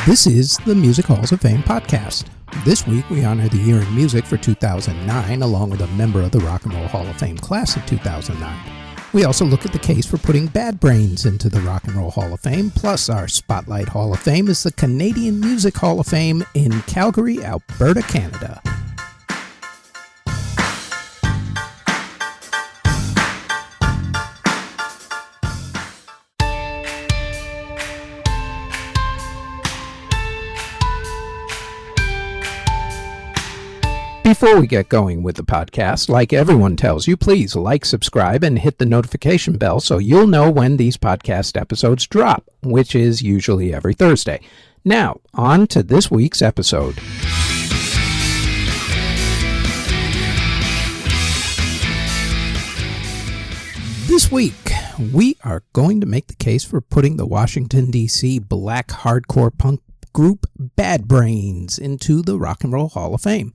This is the Music Halls of Fame podcast. This week we honor the year in music for 2009 along with a member of the Rock and Roll Hall of Fame class of 2009. We also look at the case for putting Bad Brains into the Rock and Roll Hall of Fame, plus our Spotlight Hall of Fame is the Canadian Music Hall of Fame in Calgary, Alberta, Canada. Before we get going with the podcast, like everyone tells you, please like, subscribe, and hit the notification bell so you'll know when these podcast episodes drop, which is usually every Thursday. Now, on to this week's episode. This week, we are going to make the case for putting the Washington, D.C. black hardcore punk group Bad Brains into the Rock and Roll Hall of Fame.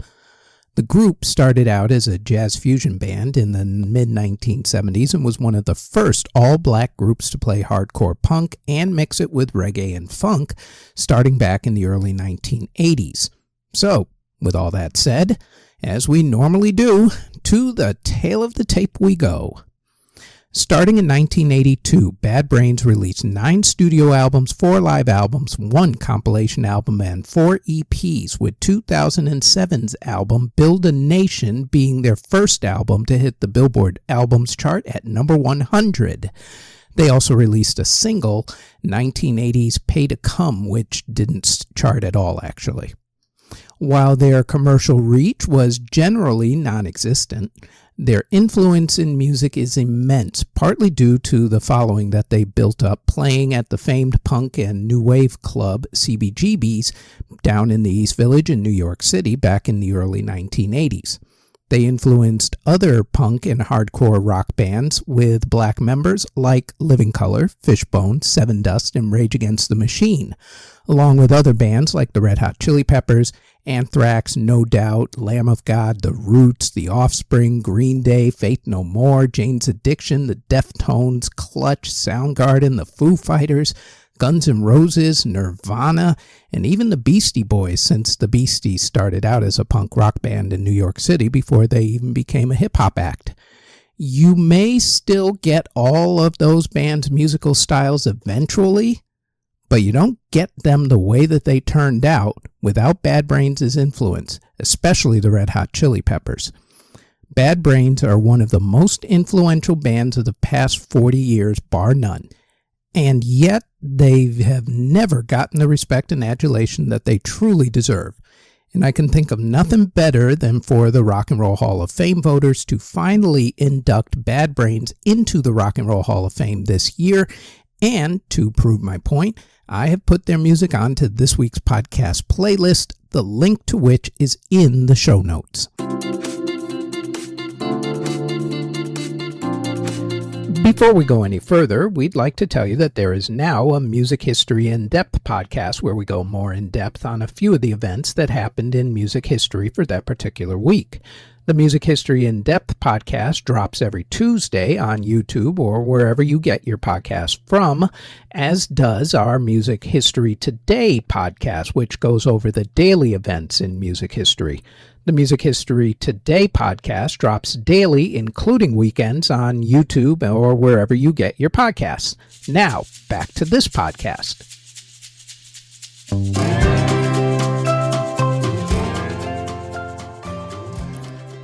The group started out as a jazz fusion band in the mid-1970s and was one of the first all-black groups to play hardcore punk and mix it with reggae and funk, starting back in the early 1980s. So, with all that said, as we normally do, to the tail of the tape we go. Starting in 1982, Bad Brains released 9 studio albums, 4 live albums, 1 compilation album, and 4 EPs, with 2007's album Build a Nation being their first album to hit the Billboard Albums chart at number 100. They also released a single, 1980's Pay to Come, which didn't chart at all, actually. While their commercial reach was generally non-existent, their influence in music is immense, partly due to the following that they built up playing at the famed punk and new wave club CBGB's down in the East Village in New York City back in the early 1980s. They influenced other punk and hardcore rock bands with black members like Living Colour, Fishbone, Seven Dust, and Rage Against the Machine, along with other bands like the Red Hot Chili Peppers, Anthrax, No Doubt, Lamb of God, The Roots, The Offspring, Green Day, Faith No More, Jane's Addiction, The Deftones, Clutch, Soundgarden, The Foo Fighters, Guns N' Roses, Nirvana, and even the Beastie Boys, since the Beasties started out as a punk rock band in New York City before they even became a hip-hop act. You may still get all of those bands' musical styles eventually, but you don't get them the way that they turned out without Bad Brains' influence, especially the Red Hot Chili Peppers. Bad Brains are one of the most influential bands of the past 40 years, bar none. And yet, they have never gotten the respect and adulation that they truly deserve. And I can think of nothing better than for the Rock and Roll Hall of Fame voters to finally induct Bad Brains into the Rock and Roll Hall of Fame this year. And to prove my point, I have put their music onto this week's podcast playlist, the link to which is in the show notes. Before we go any further, we'd like to tell you that there is now a Music History In-Depth podcast where we go more in-depth on a few of the events that happened in music history for that particular week. The Music History In-Depth podcast drops every Tuesday on YouTube or wherever you get your podcasts from, as does our Music History Today podcast, which goes over the daily events in music history. The Music History Today podcast drops daily, including weekends, on YouTube or wherever you get your podcasts. Now, back to this podcast.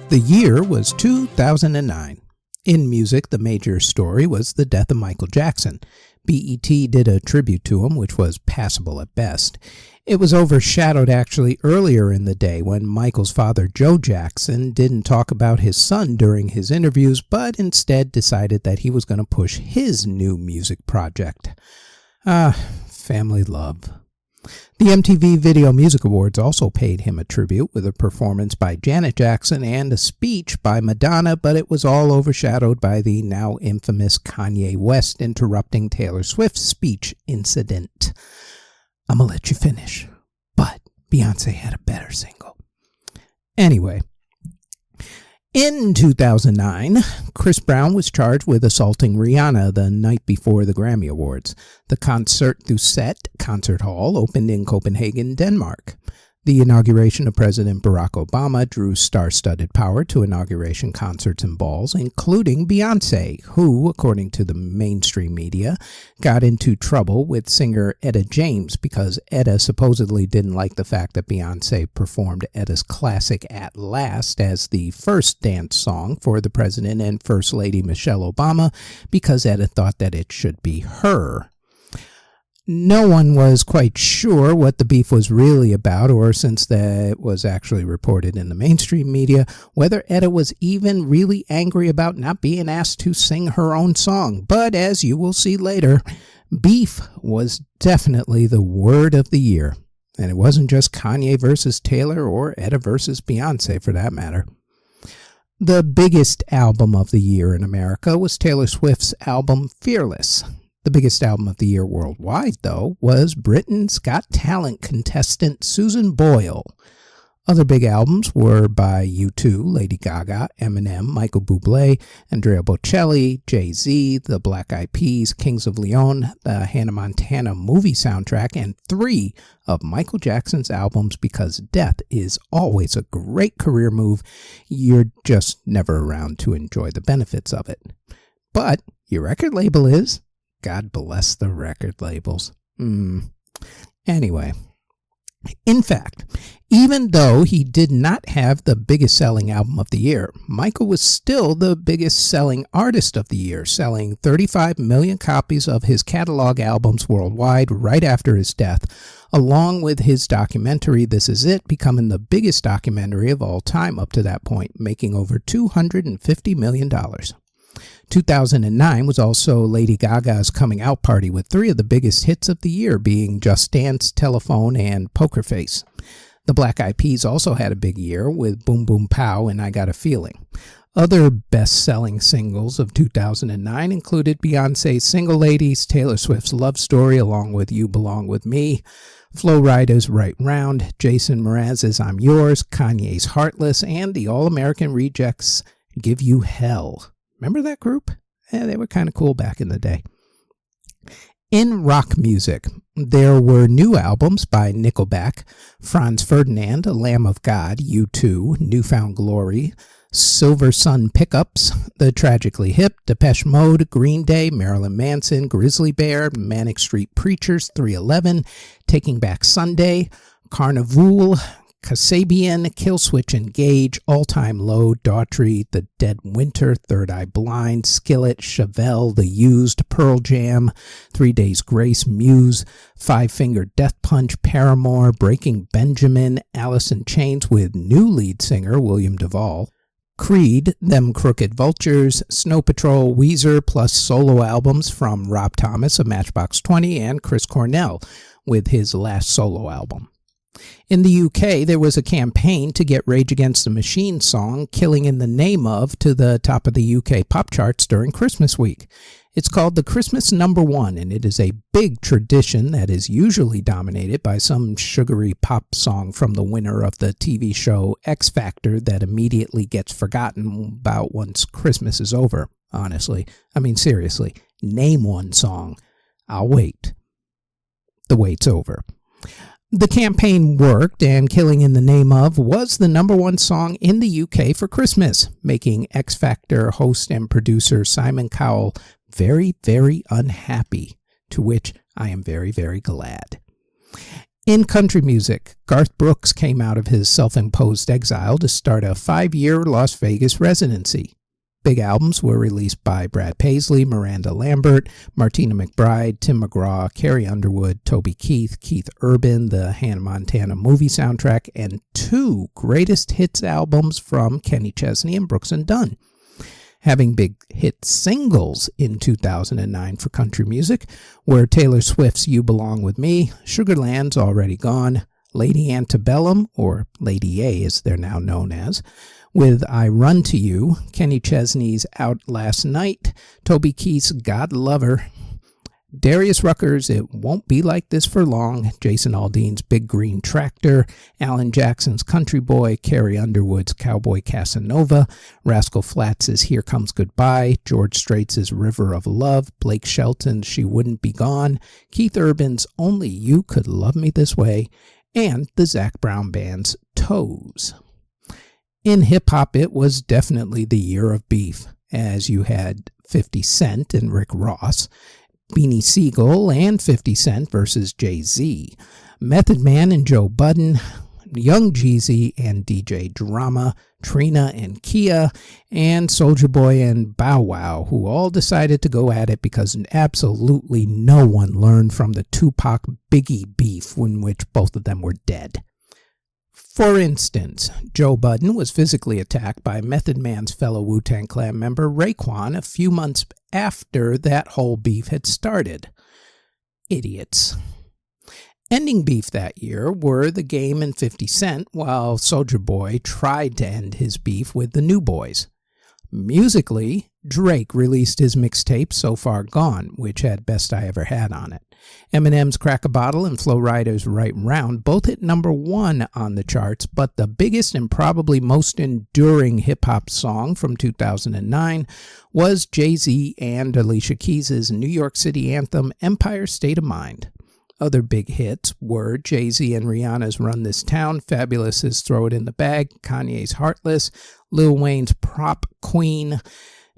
The year was 2009. In music, the major story was the death of Michael Jackson. BET did a tribute to him, which was passable at best. It was overshadowed actually earlier in the day when Michael's father, Joe Jackson, didn't talk about his son during his interviews, but instead decided that he was going to push his new music project. Family love. The MTV Video Music Awards also paid him a tribute with a performance by Janet Jackson and a speech by Madonna, but it was all overshadowed by the now infamous Kanye West interrupting Taylor Swift's speech incident. I'm gonna let you finish, but Beyonce had a better single. Anyway, In 2009, Chris Brown was charged with assaulting Rihanna the night before the Grammy Awards. The Concert du Set concert hall opened in Copenhagen, Denmark. The inauguration of President Barack Obama drew star-studded power to inauguration concerts and balls, including Beyoncé, who, according to the mainstream media, got into trouble with singer Etta James because Etta supposedly didn't like the fact that Beyoncé performed Etta's classic At Last as the first dance song for the President and First Lady Michelle Obama because Etta thought that it should be her. No one was quite sure what the beef was really about, or since that was actually reported in the mainstream media, whether Etta was even really angry about not being asked to sing her own song. But as you will see later, beef was definitely the word of the year. And it wasn't just Kanye versus Taylor or Etta versus Beyonce for that matter. The biggest album of the year in America was Taylor Swift's album Fearless. The biggest album of the year worldwide, though, was Britain's Got Talent contestant Susan Boyle. Other big albums were by U2, Lady Gaga, Eminem, Michael Bublé, Andrea Bocelli, Jay-Z, the Black Eyed Peas, Kings of Leon, the Hannah Montana movie soundtrack, and 3 of Michael Jackson's albums because death is always a great career move. You're just never around to enjoy the benefits of it. But your record label is. God bless the record labels. Anyway, in fact, even though he did not have the biggest selling album of the year, Michael was still the biggest selling artist of the year, selling 35 million copies of his catalog albums worldwide right after his death, along with his documentary This Is It becoming the biggest documentary of all time up to that point, making over $250 million. 2009 was also Lady Gaga's coming out party with 3 of the biggest hits of the year being Just Dance, Telephone, and Poker Face. The Black Eyed Peas also had a big year with Boom Boom Pow and I Got a Feeling. Other best-selling singles of 2009 included Beyonce's Single Ladies, Taylor Swift's Love Story along with You Belong With Me, Flo Rida's Right Round, Jason Mraz's I'm Yours, Kanye's Heartless, and the All-American Rejects' Give You Hell. Remember that group? Yeah, they were kind of cool back in the day. In rock music, there were new albums by Nickelback, Franz Ferdinand, Lamb of God, U2, Newfound Glory, Silver Sun Pickups, The Tragically Hip, Depeche Mode, Green Day, Marilyn Manson, Grizzly Bear, Manic Street Preachers, 311, Taking Back Sunday, Carnival, Kasabian, Killswitch Engage, All Time Low, Daughtry, The Dead Winter, Third Eye Blind, Skillet, Chevelle, The Used, Pearl Jam, 3 Days Grace, Muse, Five Finger Death Punch, Paramore, Breaking Benjamin, Alice in Chains with new lead singer William Duvall, Creed, Them Crooked Vultures, Snow Patrol, Weezer, plus solo albums from Rob Thomas of Matchbox 20 and Chris Cornell with his last solo album. In the UK, there was a campaign to get Rage Against the Machine song Killing in the Name Of to the top of the UK pop charts during Christmas week. It's called the Christmas Number One, and it is a big tradition that is usually dominated by some sugary pop song from the winner of the TV show X Factor that immediately gets forgotten about once Christmas is over, honestly. I mean, seriously, name one song. I'll wait. The wait's over. The campaign worked, and Killing in the Name Of was the number 1 song in the UK for Christmas, making X Factor host and producer Simon Cowell very, very unhappy, to which I am very, very glad. In country music, Garth Brooks came out of his self-imposed exile to start a 5-year Las Vegas residency. Big albums were released by Brad Paisley, Miranda Lambert, Martina McBride, Tim McGraw, Carrie Underwood, Toby Keith, Keith Urban, the Hannah Montana movie soundtrack, and 2 greatest hits albums from Kenny Chesney and Brooks and Dunn. Having big hit singles in 2009 for country music were Taylor Swift's You Belong With Me, Sugar Land's Already Gone, Lady Antebellum, or Lady A as they're now known as, with I Run to You, Kenny Chesney's Out Last Night, Toby Keith's God Lover, Darius Rucker's It Won't Be Like This for Long, Jason Aldean's Big Green Tractor, Alan Jackson's Country Boy, Carrie Underwood's Cowboy Casanova, Rascal Flatts' Here Comes Goodbye, George Strait's River of Love, Blake Shelton's She Wouldn't Be Gone, Keith Urban's Only You Could Love Me This Way, and the Zac Brown Band's Toes. In hip-hop, it was definitely the year of beef, as you had 50 Cent and Rick Ross, Beanie Sigel and 50 Cent versus Jay-Z, Method Man and Joe Budden, Young Jeezy and DJ Drama, Trina and Kia, and Soulja Boy and Bow Wow, who all decided to go at it because absolutely no one learned from the Tupac-Biggie beef in which both of them were dead. For instance, Joe Budden was physically attacked by Method Man's fellow Wu-Tang Clan member Raekwon a few months after that whole beef had started. Idiots. Ending beef that year were The Game and 50 Cent, while Soulja Boy tried to end his beef with the New Boys. Musically, Drake released his mixtape So Far Gone, which had Best I Ever Had on it. Eminem's Crack a Bottle and Flo Rida's Right Round both hit number 1 on the charts, but the biggest and probably most enduring hip-hop song from 2009 was Jay-Z and Alicia Keys' New York City anthem, Empire State of Mind. Other big hits were Jay-Z and Rihanna's Run This Town, Fabulous's Throw It in the Bag, Kanye's Heartless, Lil Wayne's Prop Queen,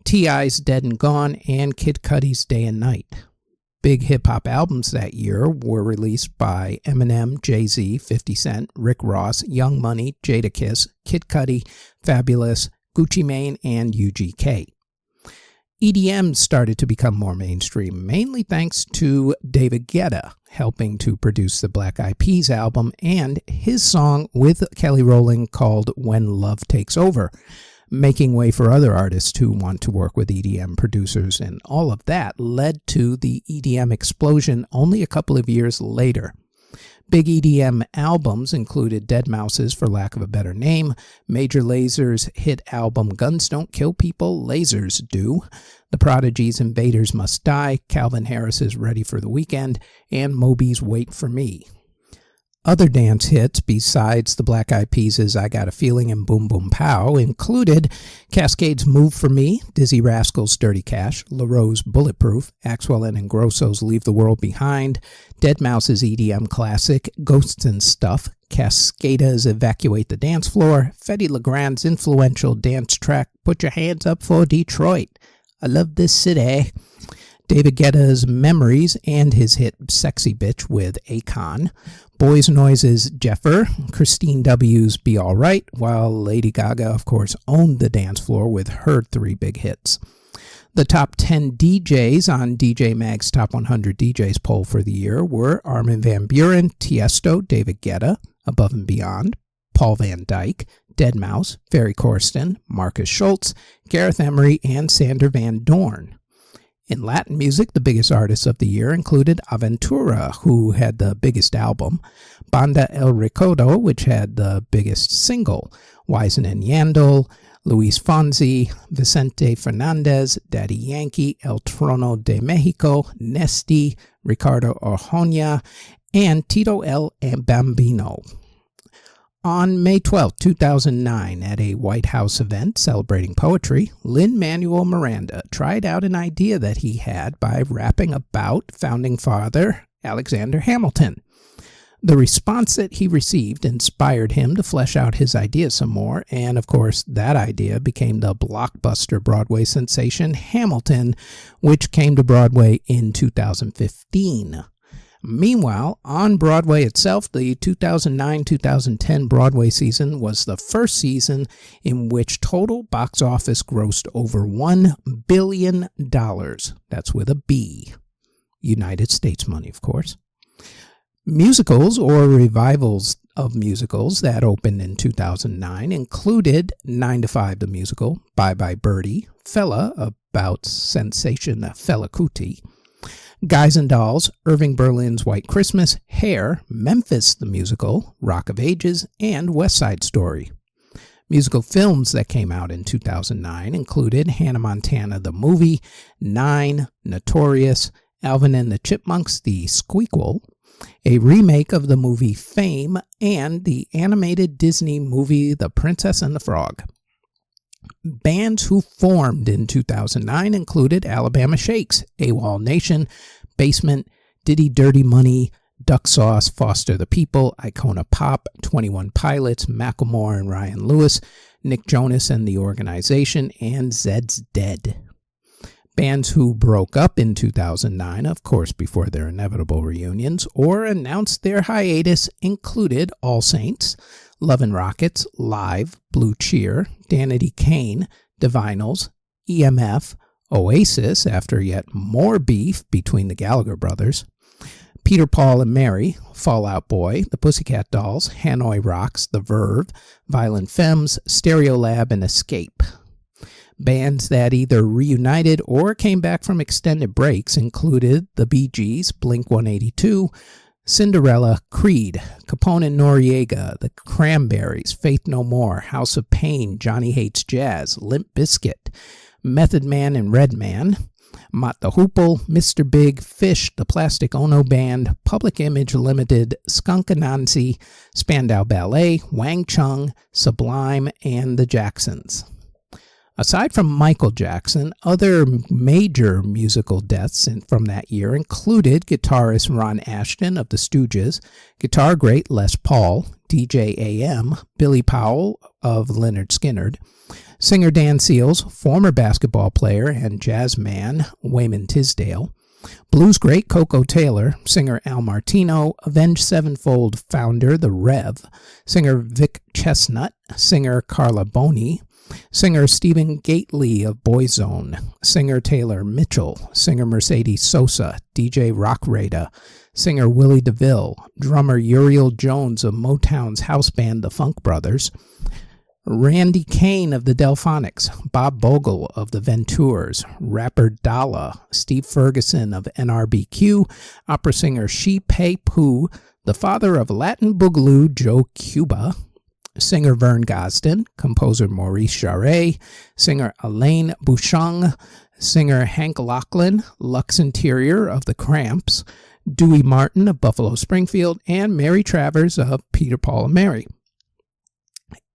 T.I.'s Dead and Gone, and Kid Cudi's Day and Night. Big hip-hop albums that year were released by Eminem, Jay-Z, 50 Cent, Rick Ross, Young Money, Jadakiss, Kid Cudi, Fabulous, Gucci Mane, and UGK. EDM started to become more mainstream, mainly thanks to David Guetta helping to produce the Black Eyed Peas album and his song with Kelly Rowland called When Love Takes Over, making way for other artists who want to work with EDM producers, and all of that led to the EDM explosion only a couple of years later. Big EDM albums included Deadmau5's For Lack of a Better Name, Major Laser's hit album Guns Don't Kill People, Lasers Do, The Prodigy's Invaders Must Die, Calvin Harris's Ready for the Weekend, and Moby's Wait for Me. Other dance hits besides the Black Eyed Peas' I Got a Feeling and Boom Boom Pow included Cascade's Move for Me, Dizzy Rascal's Dirty Cash, LaRoe's Bulletproof, Axwell and Ingrosso's Leave the World Behind, Deadmau5's EDM classic Ghosts and Stuff, Cascada's Evacuate the Dance Floor, Fedde Le Grand's influential dance track Put Your Hands Up for Detroit, I Love This City, David Guetta's Memories and his hit Sexy Bitch with Akon, Boys Noise's Jeffer, Christine W's Be Alright, while Lady Gaga, of course, owned the dance floor with her 3 big hits. The top 10 DJs on DJ Mag's Top 100 DJs poll for the year were Armin van Buuren, Tiesto, David Guetta, Above and Beyond, Paul Van Dyke, Deadmau5, Ferry Corsten, Marcus Schultz, Gareth Emery, and Sander Van Doorn. In Latin music, the biggest artists of the year included Aventura, who had the biggest album, Banda El Recodo, which had the biggest single, Wisin and Yandel, Luis Fonsi, Vicente Fernandez, Daddy Yankee, El Trono de Mexico, Nesty, Ricardo Arjona, and Tito El Bambino. On May 12, 2009, at a White House event celebrating poetry, Lin-Manuel Miranda tried out an idea that he had by rapping about Founding Father Alexander Hamilton. The response that he received inspired him to flesh out his idea some more, and of course, that idea became the blockbuster Broadway sensation Hamilton, which came to Broadway in 2015. Meanwhile, on Broadway itself, the 2009-2010 Broadway season was the first season in which total box office grossed over $1 billion. That's with a B. United States money, of course. Musicals or revivals of musicals that opened in 2009 included 9 to 5 the musical, Bye Bye Birdie, Fella about sensation Fela Kuti, Guys and Dolls, Irving Berlin's White Christmas, Hair, Memphis the Musical, Rock of Ages, and West Side Story. Musical films that came out in 2009 included Hannah Montana the Movie, Nine, Notorious, Alvin and the Chipmunks, The Squeakquel, a remake of the movie Fame, and the animated Disney movie The Princess and the Frog. Bands who formed in 2009 included Alabama Shakes, AWOL Nation, Basement, Diddy Dirty Money, Duck Sauce, Foster the People, Icona Pop, 21 Pilots, Macklemore and Ryan Lewis, Nick Jonas and The Organization, and Zed's Dead. Bands who broke up in 2009, of course before their inevitable reunions, or announced their hiatus included All Saints, Love and Rockets, Live, Blue Cheer, Danity Kane, Divinals, EMF, Oasis after yet more beef between the Gallagher brothers, Peter, Paul and Mary, Fall Out Boy, The Pussycat Dolls, Hanoi Rocks, The Verve, Violent Femmes, Stereolab, and Escape. Bands that either reunited or came back from extended breaks included The Bee Gees, Blink-182, Cinderella, Creed, Capone and Noriega, The Cranberries, Faith No More, House of Pain, Johnny Hates Jazz, Limp Bizkit, Method Man and Redman, Mott the Hoople, Mr. Big, Fish, The Plastic Ono Band, Public Image Limited, Skunk Anansi, Spandau Ballet, Wang Chung, Sublime, and the Jacksons. Aside from Michael Jackson, other major musical deaths from that year included guitarist Ron Ashton of the Stooges, guitar great Les Paul, DJ AM, Billy Powell of Lynyrd Skynyrd, singer Dan Seals, former basketball player and jazz man Wayman Tisdale, blues great Coco Taylor, singer Al Martino, Avenged Sevenfold founder The Rev, singer Vic Chestnut, singer Carla Boney, singer Stephen Gately of Boyzone, singer Taylor Mitchell, singer Mercedes Sosa, DJ Rock Rada, singer Willie DeVille, drummer Uriel Jones of Motown's house band The Funk Brothers, Randy Kane of the Delphonics, Bob Bogle of the Ventures, rapper Dalla, Steve Ferguson of NRBQ, opera singer Shi Pei Pu, the father of Latin Boogaloo Joe Cuba, singer Vern Gosdin, composer Maurice Jarre, singer Elaine Bouchon, singer Hank Lachlan, Lux Interior of the Cramps, Dewey Martin of Buffalo Springfield, and Mary Travers of Peter, Paul and Mary.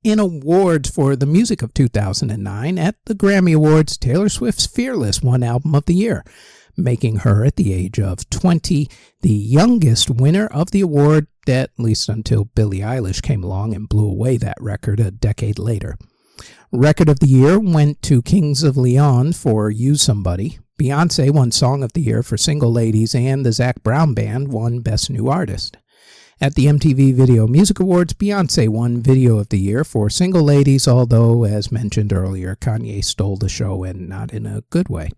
In awards for the music of 2009, at the Grammy Awards, Taylor Swift's Fearless won Album of the Year, making her, at the age of 20, the youngest winner of the award, at least until Billie Eilish came along and blew away that record a decade later. Record of the Year went to Kings of Leon for Use Somebody. Beyoncé won Song of the Year for Single Ladies, and the Zac Brown Band won Best New Artist. At the MTV Video Music Awards, Beyoncé won Video of the Year for Single Ladies, although, as mentioned earlier, Kanye stole the show and not in a good way.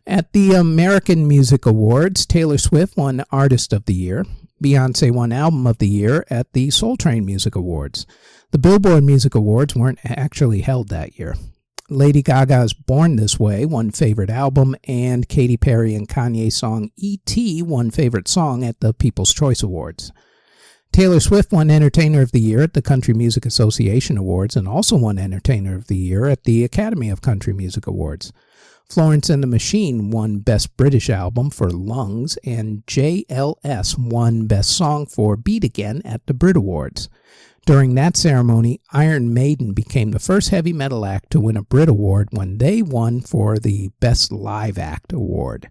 At the American Music Awards, Taylor Swift won Artist of the Year. Beyoncé won Album of the Year at the Soul Train Music Awards. The Billboard Music Awards weren't actually held that year. Lady Gaga's Born This Way won Favorite Album, and Katy Perry and Kanye's song E.T. won Favorite Song at the People's Choice Awards. Taylor Swift won Entertainer of the Year at the Country Music Association Awards and also won Entertainer of the Year at the Academy of Country Music Awards. Florence and the Machine won Best British Album for Lungs, and JLS won Best Song for Beat Again at the Brit Awards. During that ceremony, Iron Maiden became the first heavy metal act to win a Brit Award when they won for the Best Live Act Award.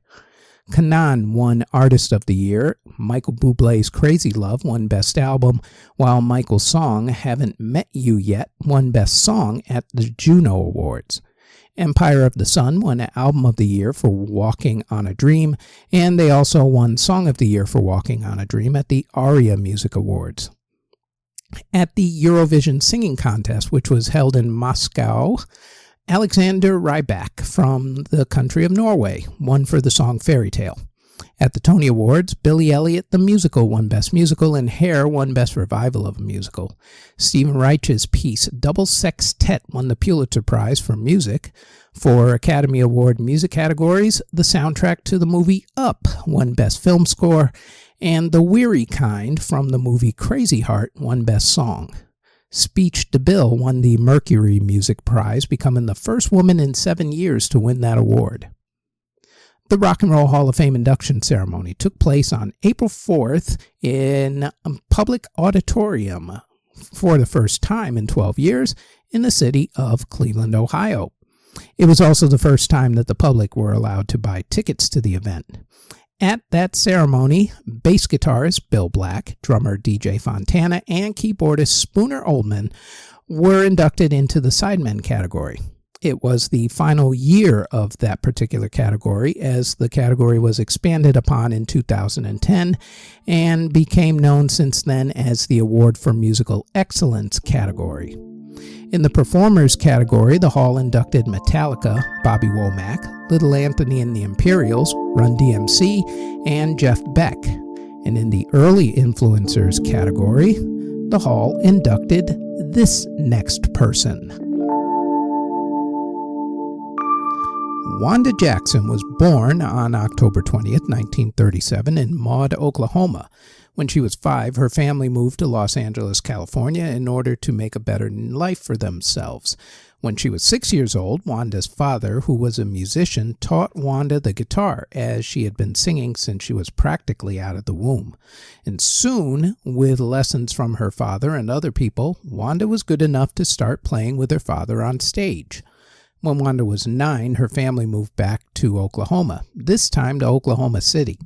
Kanan won Artist of the Year. Michael Bublé's Crazy Love won Best Album, while Michael's song Haven't Met You Yet won Best Song at the Juno Awards. Empire of the Sun won Album of the Year for Walking on a Dream, and they also won Song of the Year for Walking on a Dream at the ARIA Music Awards. At the Eurovision Singing Contest, which was held in Moscow, Alexander Rybak from the country of Norway won for the song Fairy Tale. At the Tony Awards, Billy Elliot the Musical won Best Musical, and Hair won Best Revival of a Musical. Stephen Reich's piece Double Sextet won the Pulitzer Prize for Music. For Academy Award music categories, the soundtrack to the movie Up won Best Film Score, and The Weary Kind from the movie Crazy Heart won Best Song. Speech DeBille won the Mercury Music Prize, becoming the first woman in 7 years to win that award. The Rock and Roll Hall of Fame induction ceremony took place on April 4th in a public auditorium for the first time in 12 years in the city of Cleveland, Ohio. It was also the first time that the public were allowed to buy tickets to the event. At that ceremony, bass guitarist Bill Black, drummer DJ Fontana, and keyboardist Spooner Oldham were inducted into the Sidemen category. It was the final year of that particular category, as the category was expanded upon in 2010 and became known since then as the Award for Musical Excellence category. In the Performers category, the Hall inducted Metallica, Bobby Womack, Little Anthony and the Imperials, Run DMC, and Jeff Beck. And in the Early Influencers category, the Hall inducted this next person. Wanda Jackson was born on October 20th, 1937 in Maud, Oklahoma. When she was 5, her family moved to Los Angeles, California in order to make a better life for themselves. When she was 6 years old, Wanda's father, who was a musician, taught Wanda the guitar, as she had been singing since she was practically out of the womb. And soon, with lessons from her father and other people, Wanda was good enough to start playing with her father on stage. When Wanda was 9, her family moved back to Oklahoma, this time to Oklahoma City.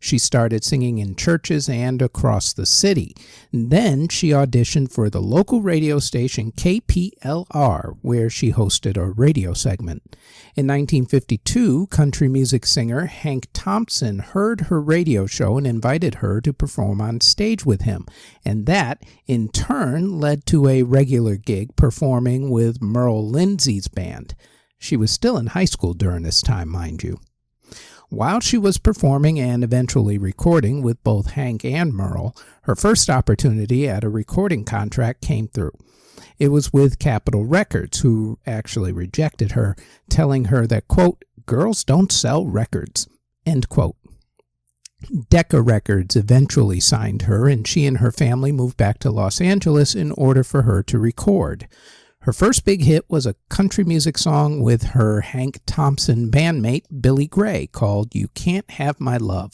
She started singing in churches and across the city. Then she auditioned for the local radio station KPLR, where she hosted a radio segment. In 1952, country music singer Hank Thompson heard her radio show and invited her to perform on stage with him, and that, in turn, led to a regular gig performing with Merle Lindsay's band. She was still in high school during this time, mind you. While she was performing and eventually recording with both Hank and Merle, her first opportunity at a recording contract came through. It was with Capitol Records, who actually rejected her, telling her that, quote, "girls don't sell records," end quote. Decca Records eventually signed her, and she and her family moved back to Los Angeles in order for her to record. Her first big hit was a country music song with her Hank Thompson bandmate Billy Gray called "You Can't Have My Love,"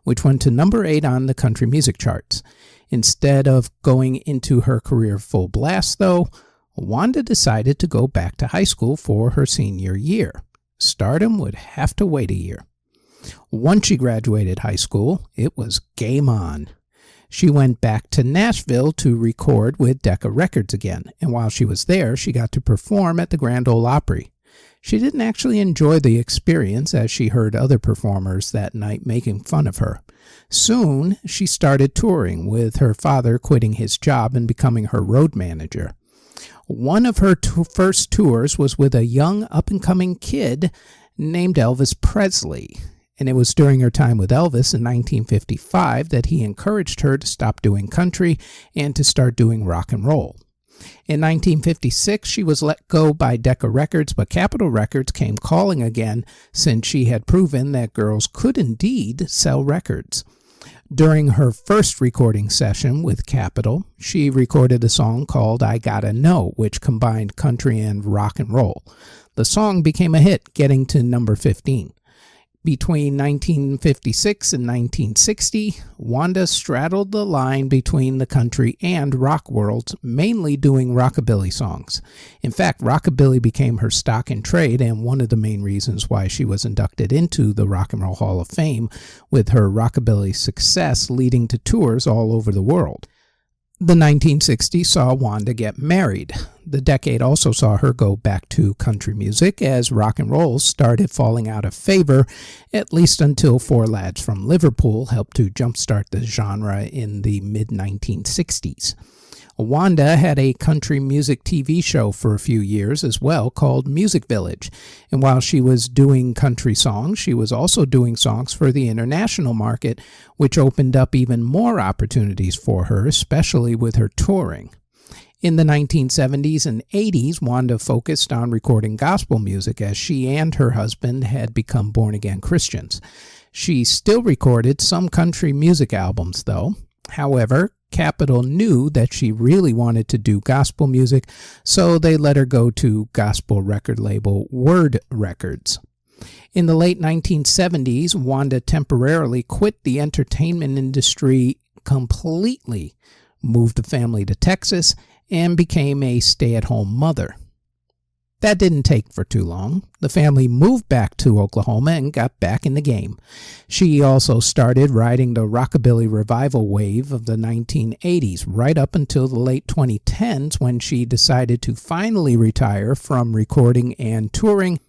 which went to number 8 on the country music charts. Instead of going into her career full blast, though, Wanda decided to go back to high school for her senior year. Stardom would have to wait a year. Once she graduated high school, it was game on. She went back to Nashville to record with Decca Records again, and while she was there, she got to perform at the Grand Ole Opry. She didn't actually enjoy the experience, as she heard other performers that night making fun of her. Soon, she started touring, with her father quitting his job and becoming her road manager. One of her first tours was with a young up-and-coming kid named Elvis Presley. And it was during her time with Elvis in 1955 that he encouraged her to stop doing country and to start doing rock and roll. In 1956, she was let go by Decca Records, but Capitol Records came calling again, since she had proven that girls could indeed sell records. During her first recording session with Capitol, she recorded a song called "I Gotta Know," which combined country and rock and roll. The song became a hit, getting to number 15. Between 1956 and 1960, Wanda straddled the line between the country and rock worlds, mainly doing rockabilly songs. In fact, rockabilly became her stock in trade and one of the main reasons why she was inducted into the Rock and Roll Hall of Fame, with her rockabilly success leading to tours all over the world. The 1960s saw Wanda get married. The decade also saw her go back to country music, as rock and roll started falling out of favor, at least until Four Lads from Liverpool helped to jumpstart the genre in the mid-1960s. Wanda had a country music TV show for a few years as well called Music Village, and while she was doing country songs, she was also doing songs for the international market, which opened up even more opportunities for her, especially with her touring. In the 1970s and 80s, Wanda focused on recording gospel music, as she and her husband had become born-again Christians. She still recorded some country music albums, though. However, Capitol knew that she really wanted to do gospel music, so they let her go to gospel record label Word Records. In the late 1970s, Wanda temporarily quit the entertainment industry completely, moved the family to Texas, and became a stay-at-home mother. That didn't take for too long. The family moved back to Oklahoma and got back in the game. She also started riding the rockabilly revival wave of the 1980s, right up until the late 2010s when she decided to finally retire from recording and touring,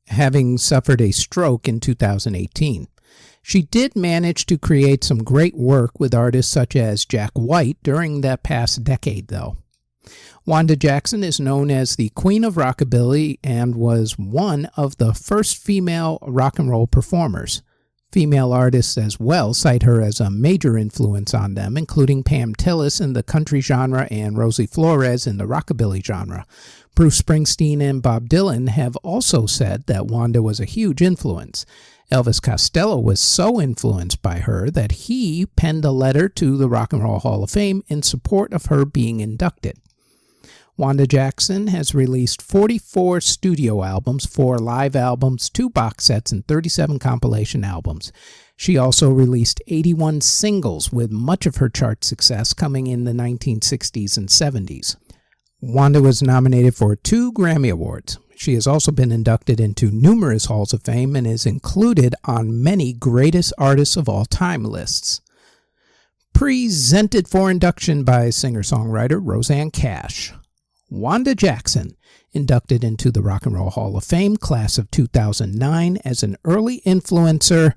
having suffered a stroke in 2018. She did manage to create some great work with artists such as Jack White during that past decade, though. Wanda Jackson is known as the Queen of Rockabilly and was one of the first female rock and roll performers. Female artists as well cite her as a major influence on them, including Pam Tillis in the country genre and Rosie Flores in the rockabilly genre. Bruce Springsteen and Bob Dylan have also said that Wanda was a huge influence. Elvis Costello was so influenced by her that he penned a letter to the Rock and Roll Hall of Fame in support of her being inducted. Wanda Jackson has released 44 studio albums, 4 live albums, 2 box sets, and 37 compilation albums. She also released 81 singles, with much of her chart success coming in the 1960s and 70s. Wanda was nominated for 2 Grammy Awards. She has also been inducted into numerous halls of fame and is included on many greatest artists of all time lists. Presented for induction by singer-songwriter Rosanne Cash. Wanda Jackson, inducted into the Rock and Roll Hall of Fame class of 2009 as an early influencer,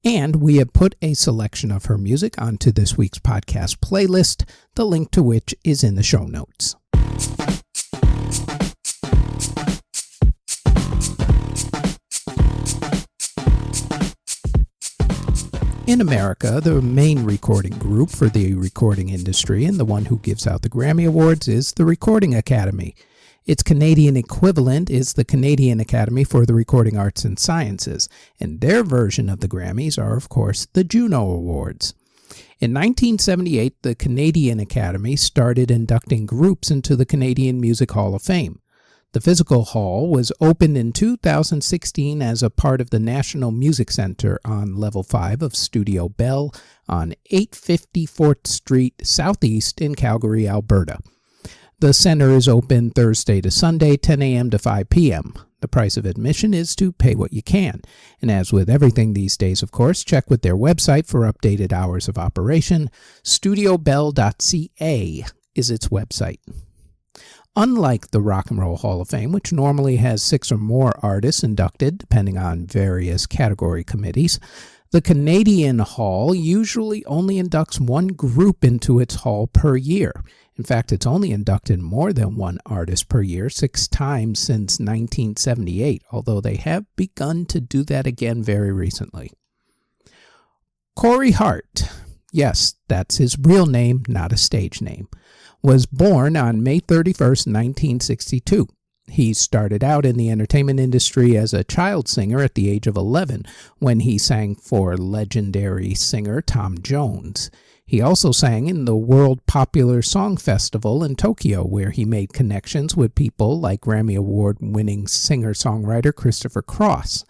and we have put a selection of her music onto this week's podcast playlist, the link to which is in the show notes. In America, the main recording group for the recording industry and the one who gives out the Grammy Awards is the Recording Academy. Its Canadian equivalent is the Canadian Academy for the Recording Arts and Sciences, and their version of the Grammys are, of course, the Juno Awards. In 1978, the Canadian Academy started inducting groups into the Canadian Music Hall of Fame. The physical hall was opened in 2016 as a part of the National Music Center on Level 5 of Studio Bell on 850 4th Street Southeast in Calgary, Alberta. The center is open Thursday to Sunday, 10 a.m. to 5 p.m. The price of admission is to pay what you can. And as with everything these days, of course, check with their website for updated hours of operation. StudioBell.CA is its website. Unlike the Rock and Roll Hall of Fame, which normally has 6 or more artists inducted, depending on various category committees, the Canadian Hall usually only inducts one group into its hall per year. In fact, it's only inducted more than one artist per year 6 times since 1978, although they have begun to do that again very recently. Corey Hart, yes, that's his real name, not a stage name, was born on May 31st, 1962. He started out in the entertainment industry as a child singer at the age of 11 when he sang for legendary singer Tom Jones. He also sang in the World Popular Song Festival in Tokyo, where he made connections with people like Grammy Award-winning singer-songwriter Christopher Cross.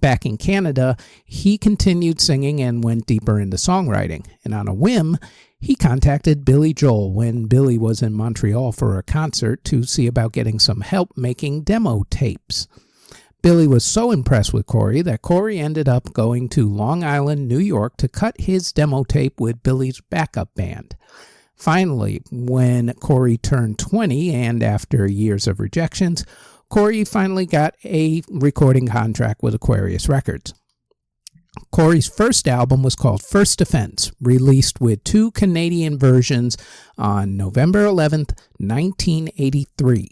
Back in Canada, he continued singing and went deeper into songwriting, and on a whim, he contacted Billy Joel when Billy was in Montreal for a concert to see about getting some help making demo tapes. Billy was so impressed with Corey that Corey ended up going to Long Island, New York to cut his demo tape with Billy's backup band. Finally, when Corey turned 20 and after years of rejections, Corey finally got a recording contract with Aquarius Records. Corey's first album was called First Offense, released with 2 Canadian versions on November 11th, 1983.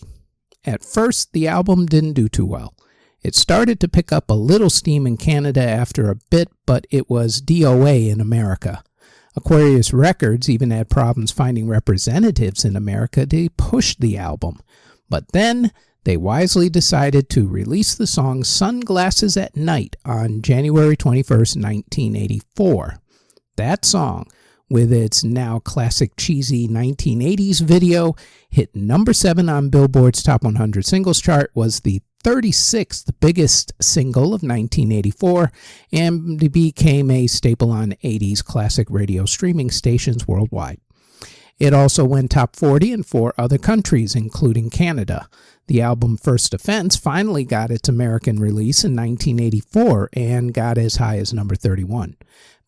At first, the album didn't do too well. It started to pick up a little steam in Canada after a bit, but it was DOA in America. Aquarius Records even had problems finding representatives in America to push the album. But then they wisely decided to release the song Sunglasses at Night on January 21st, 1984. That song, with its now classic cheesy 1980s video, hit number 7 on Billboard's Top 100 Singles chart, was the 36th biggest single of 1984 and became a staple on 80s classic radio streaming stations worldwide. It also went top 40 in 4 other countries, including Canada. The album First Offense finally got its American release in 1984 and got as high as number 31.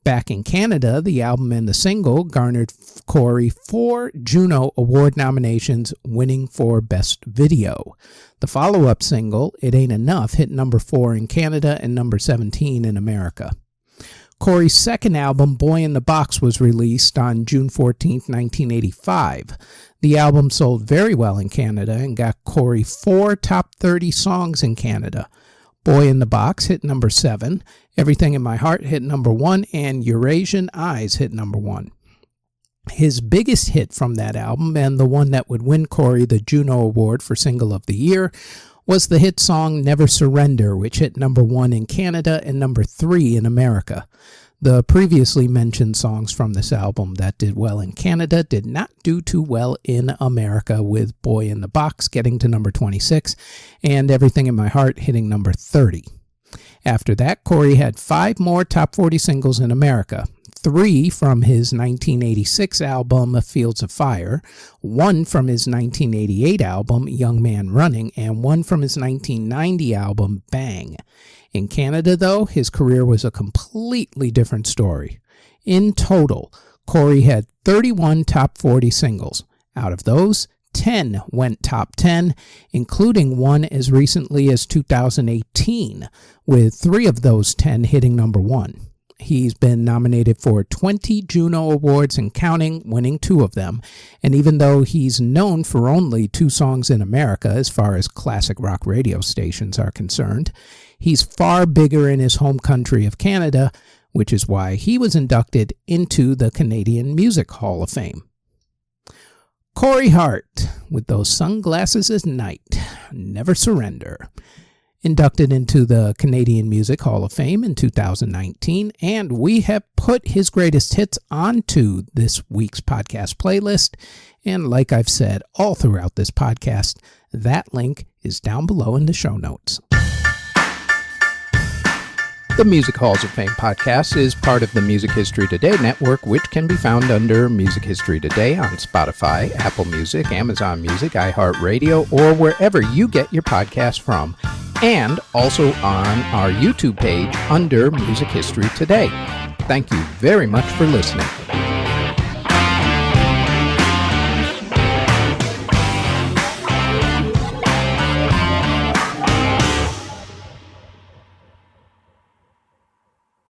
Back in Canada, the album and the single garnered Corey 4 Juno Award nominations, winning for Best Video. The follow-up single, It Ain't Enough, hit number 4 in Canada and number 17 in America. Corey's second album, Boy in the Box, was released on June 14, 1985. The album sold very well in Canada and got Corey 4 top 30 songs in Canada. Boy in the Box hit number 7, Everything in My Heart hit number 1, and Eurasian Eyes hit number 1. His biggest hit from that album, and the one that would win Corey the Juno Award for Single of the Year, was the hit song Never Surrender, which hit number 1 in Canada and number 3 in America. The previously mentioned songs from this album that did well in Canada did not do too well in America, with Boy in the Box getting to number 26 and Everything in My Heart hitting number 30. After that, Corey had 5 more top 40 singles in America. 3 from his 1986 album Fields of Fire, 1 from his 1988 album Young Man Running, and 1 from his 1990 album Bang. In Canada, though, his career was a completely different story. In total, Corey had 31 top 40 singles. Out of those, 10 went top 10, including one as recently as 2018, with 3 of those 10 hitting number 1. He's been nominated for 20 Juno Awards and counting, winning 2 of them. And even though he's known for only 2 songs in America as far as classic rock radio stations are concerned, he's far bigger in his home country of Canada, which is why he was inducted into the Canadian Music Hall of Fame. Corey Hart, with those sunglasses at night, Never Surrender. Inducted into the Canadian Music Hall of Fame in 2019, and we have put his greatest hits onto this week's podcast playlist. And like I've said all throughout this podcast, that link is down below in the show notes. The Music Halls of Fame podcast is part of the Music History Today network, which can be found under Music History Today on Spotify, Apple Music, Amazon Music, iHeartRadio, or wherever you get your podcasts from, and also on our YouTube page under Music History Today. Thank you very much for listening.